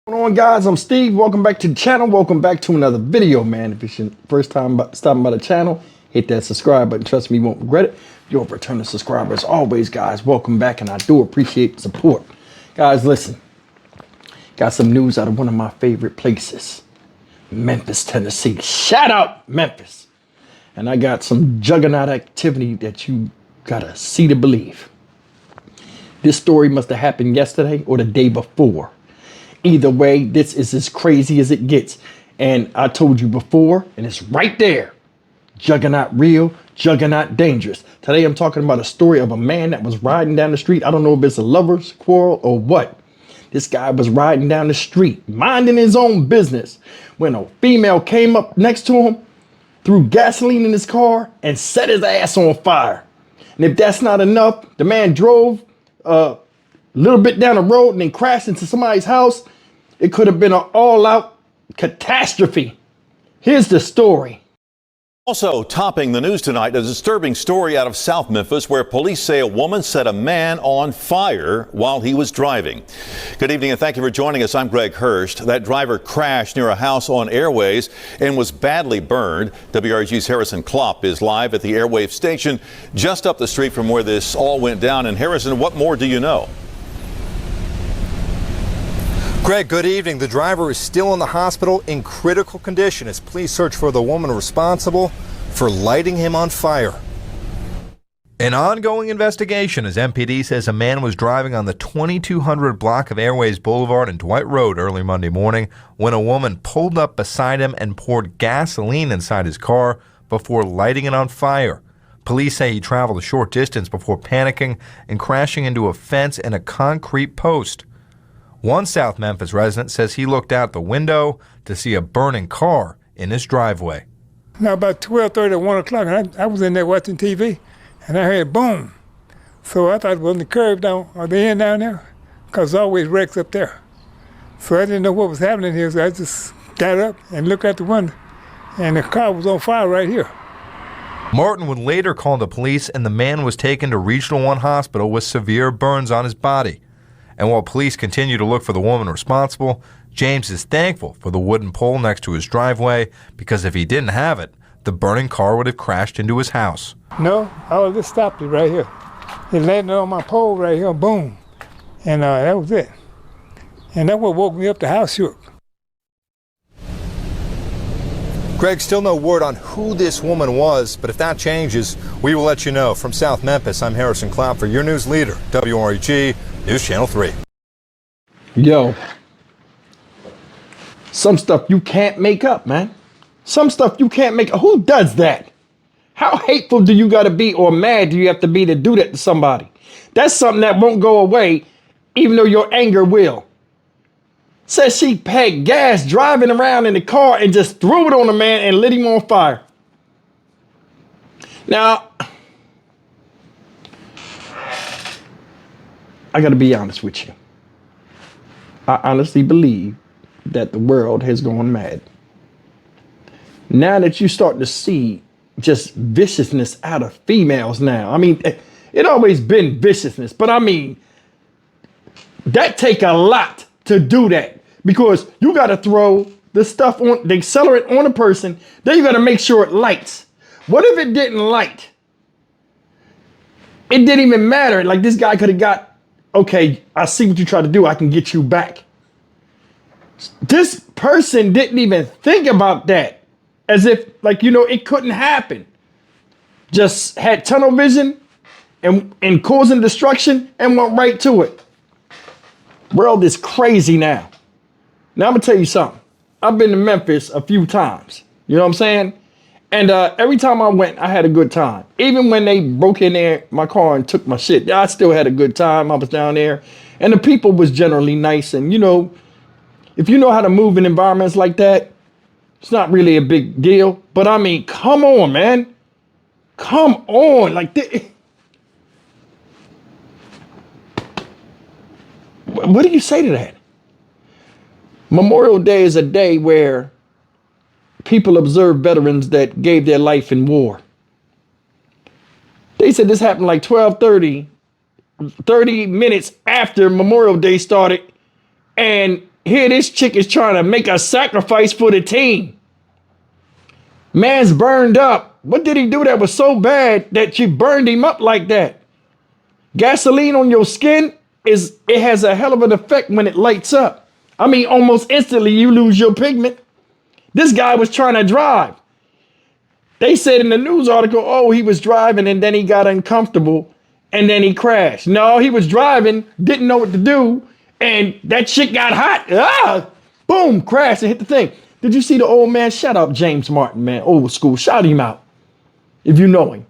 What's going on, guys? I'm Steve. Welcome back to the channel. Welcome back to another video, man. If it's your first time stopping by the channel, hit that subscribe button. Trust me, you won't regret it. You're a returning subscriber. As always, guys, welcome back, and I do appreciate the support. Guys, listen. Got some news out of one of my favorite places, Memphis, Tennessee. Shout out, Memphis. And I got some juggernaut activity that you gotta see to believe. This story must have happened yesterday or the day before. Either way, this is as crazy as it gets. And I told you before, and it's right there. Juggernaut real, juggernaut dangerous. Today I'm talking about a story of a man that was riding down the street. I don't know if it's a lover's quarrel or what. This guy was riding down the street, minding his own business, when a female came up next to him, threw gasoline in his car, and set his ass on fire. And if that's not enough, the man drove a little bit down the road and then crashed into somebody's house. It could have been an all-out catastrophe. Here's the story. Also topping the news tonight, a disturbing story out of South Memphis where police say a woman set a man on fire while he was driving. Good evening and thank you for joining us. I'm Greg Hurst. That driver crashed near a house on Airways and was badly burned. WRG's Harrison Klopp is live at the Airwave station just up the street from where this all went down. And Harrison, what more do you know? Greg, good evening. The driver is still in the hospital in critical condition as police search for the woman responsible for lighting him on fire. An ongoing investigation as MPD says a man was driving on the 2200 block of Airways Boulevard and Dwight Road early Monday morning when a woman pulled up beside him and poured gasoline inside his car before lighting it on fire. Police say he traveled a short distance before panicking and crashing into a fence and a concrete post. One South Memphis resident says he looked out the window to see a burning car in his driveway. Now about 12:30 or 1 o'clock, and I was in there watching TV, and I heard boom. So I thought it was on the curb down, or the end down there, because there's always wrecks up there. So I didn't know what was happening here, so I just got up and looked out the window, and the car was on fire right here. Martin would later call the police, and the man was taken to Regional 1 Hospital with severe burns on his body. And while police continue to look for the woman responsible, James is thankful for the wooden pole next to his driveway because if he didn't have it, the burning car would have crashed into his house. No, I would just stopped it right here. It landed on my pole right here, boom. And that was it. And that's what woke me up. The house shook. Greg, still no word on who this woman was, but if that changes, we will let you know. From South Memphis, I'm Harrison Klopp for your news leader, WREG News Channel 3. Yo, some stuff you can't make up, man. Some stuff you can't make up. Who does that? How hateful do you got to be or mad do you have to be to do that to somebody? That's something that won't go away, even though your anger will. Says she packed gas driving around in the car and just threw it on the man and lit him on fire. Now, I got to be honest with you. I honestly believe that the world has gone mad. Now that you start to see just viciousness out of females now. I mean, it always been viciousness, but I mean, that take a lot to do that because you got to throw the stuff on, the accelerant on a person. Then you got to make sure it lights. What if it didn't light? It didn't even matter. Like this guy could have got, okay, I see what you try to do. I can get you back. This person didn't even think about that as if, like, you know, it couldn't happen. Just had tunnel vision and causing destruction and went right to it. World is crazy now. Now, I'm going to tell you something. I've been to Memphis a few times. You know what I'm saying? And every time I went, I had a good time. Even when they broke in there, my car and took my shit, I still had a good time. I was down there. And the people was generally nice. And, you know, if you know how to move in environments like that, it's not really a big deal. But, I mean, come on, man. Come on. Like, what do you say to that? Memorial Day is a day where people observe veterans that gave their life in war. They said this happened like 12:30, 30 minutes after Memorial Day started, and here this chick is trying to make a sacrifice for the team. Man's burned up. What did he do that was so bad that you burned him up like that? Gasoline on your skin it has a hell of an effect when it lights up. I mean, almost instantly you lose your pigment. This guy was trying to drive. They said in the news article, oh, he was driving and then he got uncomfortable and then he crashed. No, he was driving, didn't know what to do, and that shit got hot. Boom, crashed and hit the thing. Did you see the old man? Shout out James Martin, man, old school. Shout him out if you know him.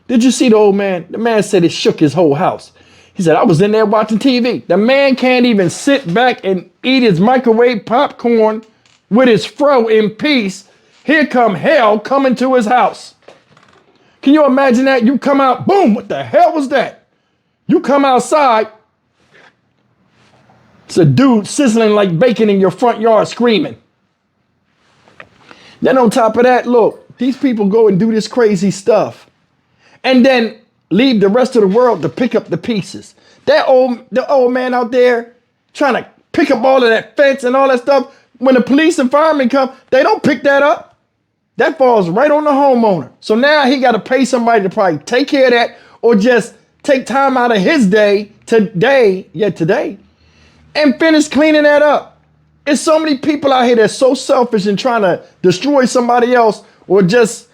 Did you see the old man? The man said it shook his whole house. He said, I was in there watching TV. The man can't even sit back and eat his microwave popcorn with his fro in peace. Here come hell coming to his house. Can you imagine that? You come out, boom, what the hell was that? You come outside, it's a dude sizzling like bacon in your front yard screaming. Then on top of that, look, these people go and do this crazy stuff and then leave the rest of the world to pick up the pieces. The old man out there trying to pick up all of that fence and all that stuff. When the police and firemen come, they don't pick that up. That falls right on the homeowner. So now he got to pay somebody to probably take care of that or just take time out of his day today, and finish cleaning that up. There's so many people out here that's so selfish and trying to destroy somebody else or just,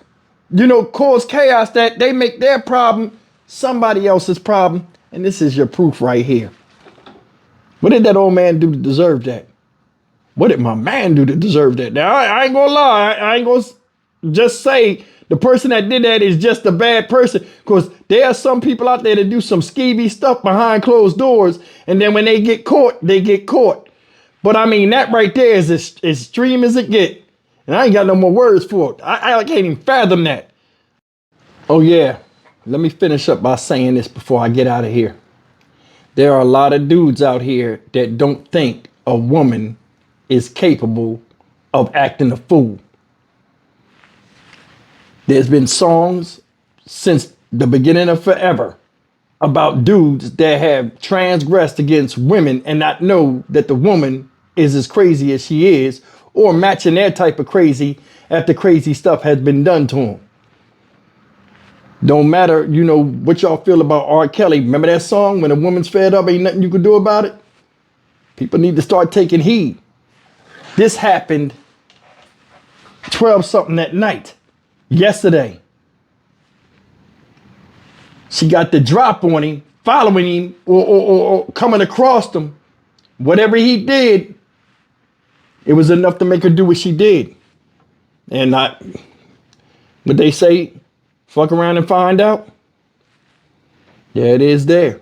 cause chaos that they make their problem somebody else's problem. And this is your proof right here. What did that old man do to deserve that? What did my man do to deserve that? Now, I ain't gonna lie. I ain't gonna just say the person that did that is just a bad person, because there are some people out there that do some skeevy stuff behind closed doors. And then when they get caught, they get caught. But I mean, that right there is as extreme as it get. And I ain't got no more words for it. I can't even fathom that. Oh yeah. Let me finish up by saying this before I get out of here. There are a lot of dudes out here that don't think a woman is capable of acting a fool. There's been songs since the beginning of forever about dudes that have transgressed against women and not know that the woman is as crazy as she is, or matching their type of crazy after crazy stuff has been done to them. Don't matter, what y'all feel about R. Kelly. Remember that song, When a Woman's Fed Up, Ain't Nothing You Can Do About It? People need to start taking heed. This happened 12 something at night, yesterday. She got the drop on him, following him or coming across him. Whatever he did, it was enough to make her do what she did. And what they say, fuck around and find out. There it is there.